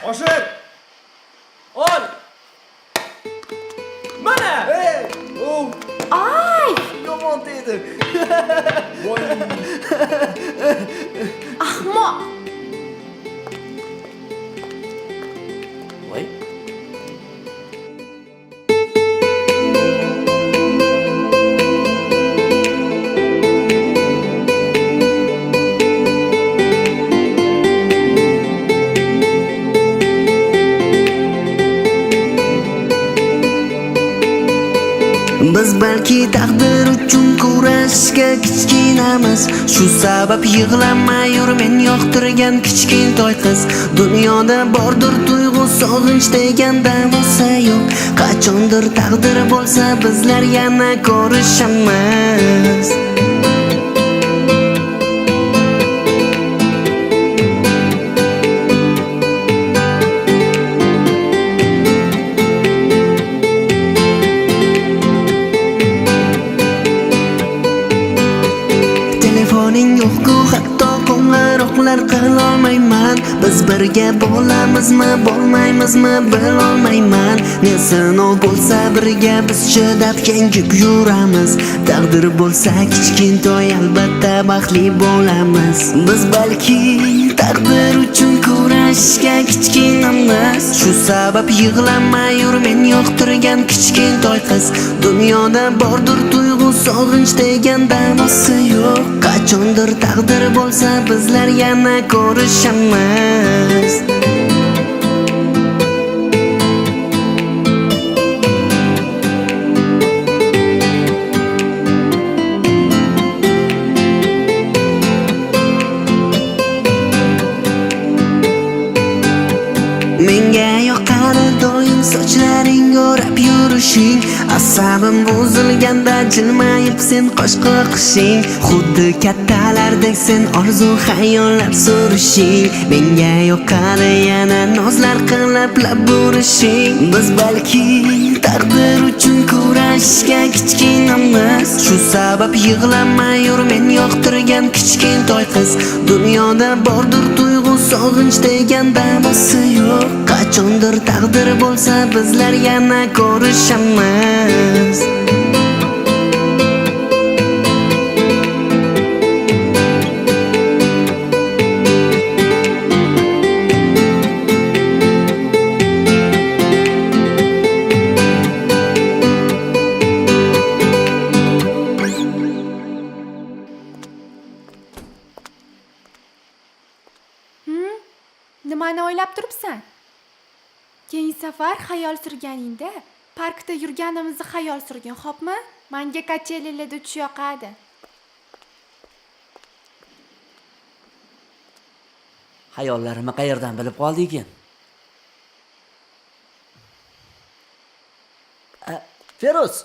Oshir. Ol. Mana. Ay! Yomon dedi. Voy. Ahmoq! Voy. Biz balki taqdir uchun kurashga kichkinamiz. Shu sabab yig'lamay yur men yoqtirgan kichkintoy qiz. Dunyoda bordir tuyg'u sog'inch deganda bo'lsa yo'q. Qachondir taqdir bo'lsa bizlar yana ko'rishamiz. Telefoning yo'q-ku hatto qo'ng'iroqlar qilolmayman. Biz birga bo'lamizmi, bo'lmaymizmi bilolmayman. Ne sinov bo'lsa birga biz chidab yengib yuramiz. Taqdir bo'lsa kichkintoy albatta baxtli bo'lamiz. Biz balki taqdir uchun kurashga kichkinamiz. Shu sabab yig'lamay yur men yoqtirgan kichkintoy qiz. Dunyoda bordir tuyg'u sog'inch deganda bo'lsa yo'q. Qachondir taqdir bo'lsa bizlar yana ko'rishamiz. Menga yoqadi doim sochlaring o'rab yurishing. Asabim buzilganda jilmayib sen qosh qoqishing. Xuddi kattalardek sen orzu xayollar surishing. Menga yoqadi yana nozlar qilib lab burishing. Biz balki taqdir uchun kurashga kichkinamiz. Shu sabab yig'lamay yur men yoqtirgan kichkintoy qiz. Dunyoda bordir tuyg'u sog'inch deganda bo'lsa yo'q. Qachondir taqdir bo'lsa bizlar yana ko'rishamiz. Nimani o'ylab turibsan? Keyingi safar xayol surganingda parkda yurganimizni xayol surgin, xo'pmi? Menga kachelilarda uchish yoqadi. Hayollarimni qayerdan bilib qoldi ekan? Feruz.